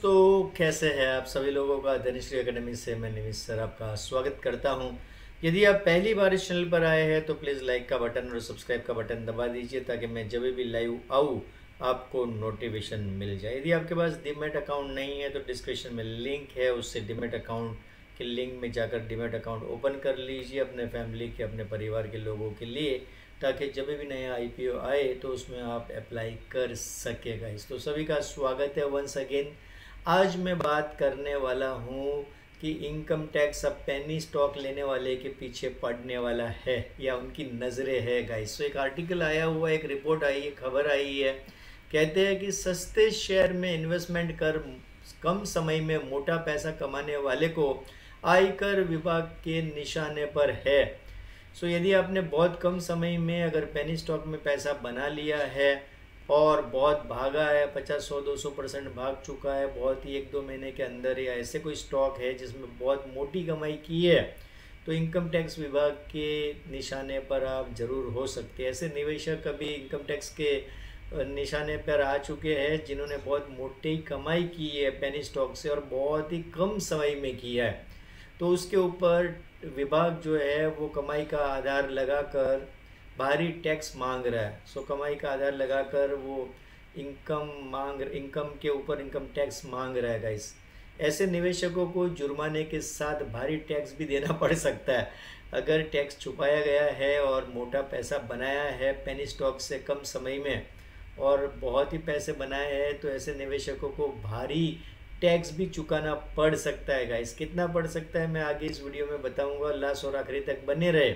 दोस्तों, कैसे हैं आप सभी लोगों का। धनश्री एकेडमी से मैं निमिष सर आपका स्वागत करता हूं। यदि आप पहली बार इस चैनल पर आए हैं तो प्लीज़ लाइक का बटन और सब्सक्राइब का बटन दबा दीजिए ताकि मैं जब भी लाइव आऊँ आपको नोटिफिकेशन मिल जाए। यदि आपके पास डीमैट अकाउंट नहीं है तो डिस्क्रिप्शन में लिंक है, उससे डीमैट अकाउंट के लिंक में जाकर डीमैट अकाउंट ओपन कर लीजिए अपने फैमिली के, अपने परिवार के लोगों के लिए, ताकि जब भी नया आईपीओ आए तो उसमें आप अप्लाई कर सकेगा। इस तो सभी का स्वागत है वंस अगेन। आज मैं बात करने वाला हूँ कि इनकम टैक्स अब पेनी स्टॉक लेने वाले के पीछे पड़ने वाला है या उनकी नज़रें है गाइस। तो एक आर्टिकल आया हुआ, एक रिपोर्ट आई है, खबर आई है। कहते हैं कि सस्ते शेयर में इन्वेस्टमेंट कर कम समय में मोटा पैसा कमाने वाले को आयकर विभाग के निशाने पर है। सो यदि आपने बहुत कम समय में अगर पेनी स्टॉक में पैसा बना लिया है और बहुत भागा है, 50, 100, 200% भाग चुका है बहुत ही 1-2 महीने के अंदर, या ऐसे कोई स्टॉक है जिसमें बहुत मोटी कमाई की है, तो इनकम टैक्स विभाग के निशाने पर आप ज़रूर हो सकते हैं। ऐसे निवेशक अभी इनकम टैक्स के निशाने पर आ चुके हैं जिन्होंने बहुत मोटी कमाई की है पेनी स्टॉक से और बहुत ही कम समय में किया है। तो उसके ऊपर विभाग जो है वो कमाई का आधार लगाकर भारी टैक्स मांग रहा है। सो कमाई का आधार लगाकर वो इनकम के ऊपर इनकम टैक्स मांग रहा है गाइस। ऐसे निवेशकों को जुर्माने के साथ भारी टैक्स भी देना पड़ सकता है अगर टैक्स छुपाया गया है और मोटा पैसा बनाया है पेनी स्टॉक से कम समय में और बहुत ही पैसे बनाए हैं, तो ऐसे निवेशकों को भारी टैक्स भी चुकाना पड़ सकता है गाइस। कितना पड़ सकता है मैं आगे इस वीडियो में बताऊंगा, लास्ट और आखिरी तक बने रहे।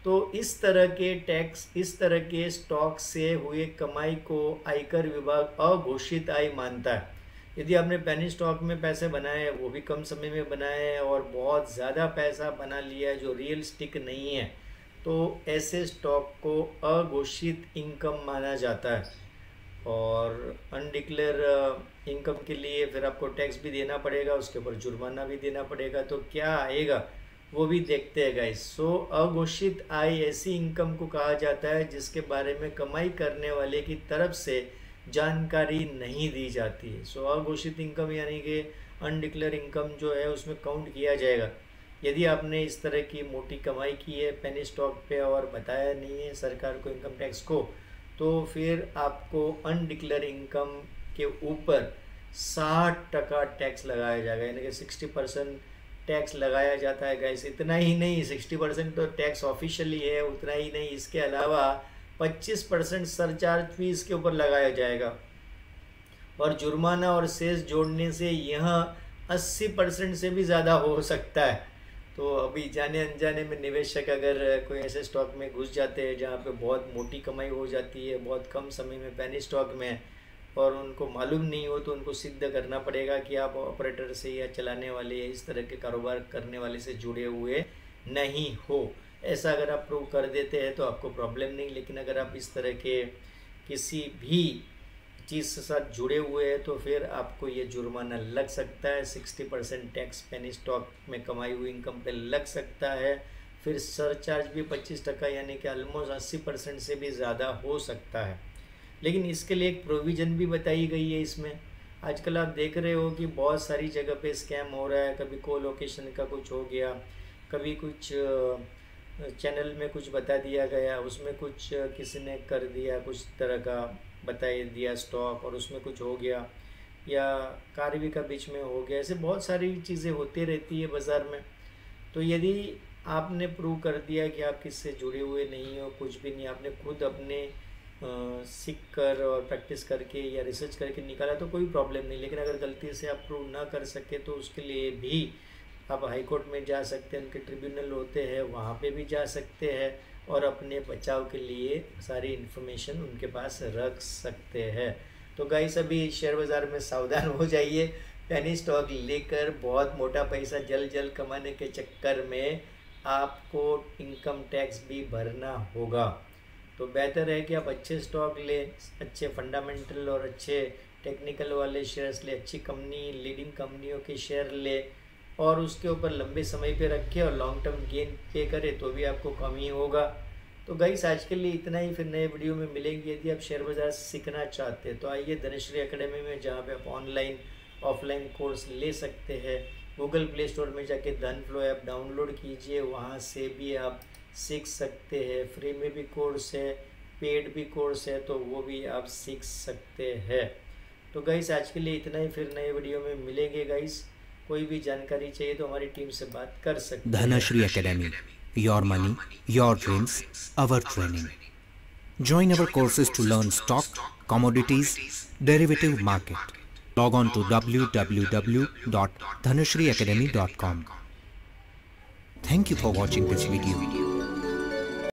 तो इस तरह के टैक्स, इस तरह के स्टॉक से हुए कमाई को आयकर विभाग अघोषित आय मानता है। यदि आपने पेनी स्टॉक में पैसे बनाए हैं, वो भी कम समय में बनाए हैं और बहुत ज़्यादा पैसा बना लिया है जो रियलिस्टिक नहीं है, तो ऐसे स्टॉक को अघोषित इनकम माना जाता है और अनडिक्लेयर इनकम के लिए फिर आपको टैक्स भी देना पड़ेगा, उसके ऊपर जुर्माना भी देना पड़ेगा। तो क्या आएगा वो भी देखते हैं गाइस। सो अघोषित आय ऐसी इनकम को कहा जाता है जिसके बारे में कमाई करने वाले की तरफ से जानकारी नहीं दी जाती है। सो अघोषित इनकम यानी कि अनडिक्लेयर इनकम जो है उसमें काउंट किया जाएगा। यदि आपने इस तरह की मोटी कमाई की है पेनी स्टॉक पे और बताया नहीं है सरकार को, इनकम टैक्स को, तो फिर आपको अनडिक्लेयर इनकम के ऊपर 60% टैक्स लगाया जाएगा, यानी कि 60% टैक्स लगाया जाता है गाइस। इतना ही नहीं, 60% तो टैक्स ऑफिशियली है, उतना ही नहीं, इसके अलावा 25% सरचार्ज भी इसके ऊपर लगाया जाएगा और जुर्माना और सेस जोड़ने से यह 80% से भी ज़्यादा हो सकता है। तो अभी जाने अनजाने में निवेशक अगर कोई ऐसे स्टॉक में घुस जाते हैं जहाँ पे बहुत मोटी कमाई हो जाती है बहुत कम समय में पेनी स्टॉक में, और उनको मालूम नहीं हो, तो उनको सिद्ध करना पड़ेगा कि आप ऑपरेटर से या चलाने वाले या इस तरह के कारोबार करने वाले से जुड़े हुए नहीं हो। ऐसा अगर आप प्रूव कर देते हैं तो आपको प्रॉब्लम नहीं, लेकिन अगर आप इस तरह के किसी भी चीज़ के साथ जुड़े हुए हैं तो फिर आपको ये जुर्माना लग सकता है। 60% टैक्स पेनी स्टॉक में कमाई हुई इनकम पे लग सकता है। फिर सरचार्ज भी 25% यानी कि ऑलमोस्ट 80% से भी ज़्यादा हो सकता है। लेकिन इसके लिए एक प्रोविज़न भी बताई गई है इसमें। आजकल आप देख रहे हो कि बहुत सारी जगह पे स्कैम हो रहा है। कभी कोलोकेशन का कुछ हो गया, कभी कुछ चैनल में कुछ बता दिया गया, उसमें कुछ किसी ने कर दिया कुछ तरह का बता दिया स्टॉक और उसमें कुछ हो गया, या कार्य का बीच में हो गया। ऐसे बहुत सारी चीज़ें होती रहती है बाज़ार में। तो यदि आपने प्रूव कर दिया कि आप किससे जुड़े हुए नहीं हो, कुछ भी नहीं, आपने खुद अपने सीख कर और प्रैक्टिस करके या रिसर्च करके निकाला तो कोई प्रॉब्लम नहीं। लेकिन अगर गलती से आप प्रूव ना कर सके तो उसके लिए भी आप हाई कोर्ट में जा सकते हैं, उनके ट्रिब्यूनल होते हैं, वहाँ पे भी जा सकते हैं और अपने बचाव के लिए सारी इन्फॉर्मेशन उनके पास रख सकते हैं। तो गाइस अभी शेयर बाज़ार में सावधान हो जाइए। पेनी स्टॉक लेकर बहुत मोटा पैसा जल्द कमाने के चक्कर में आपको इनकम टैक्स भी भरना होगा। तो बेहतर है कि आप अच्छे स्टॉक लें, अच्छे फंडामेंटल और अच्छे टेक्निकल वाले शेयर्स ले, अच्छी कंपनी, लीडिंग कंपनियों के शेयर ले और उसके ऊपर लंबे समय पे रखें और लॉन्ग टर्म गेन पे करें तो भी आपको कम ही होगा। तो गाइस आज के लिए इतना ही, फिर नए वीडियो में मिलेंगे। यदि आप शेयर बाज़ार सीखना चाहते हैं तो आइए धनश्री एकेडमी में, जहाँ पे आप ऑनलाइन ऑफलाइन कोर्स ले सकते हैं। गूगल प्ले स्टोर में जाके धन फ्लो ऐप डाउनलोड कीजिए, वहाँ से भी आप सीख सकते हैं। फ्री में भी कोर्स है, पेड भी कोर्स है, तो वो भी आप सीख सकते हैं। तो गाइस आज के लिए इतना ही, फिर नए वीडियो में मिलेंगे गाइस। कोई भी जानकारी चाहिए तो हमारी टीम से बात कर सकते हैं। Dhanashri Academy, your money, your dreams, our training. Join our courses to learn stock, commodities, derivative market. Log on to www.dhanashriacademy.com. Thank you for watching this video.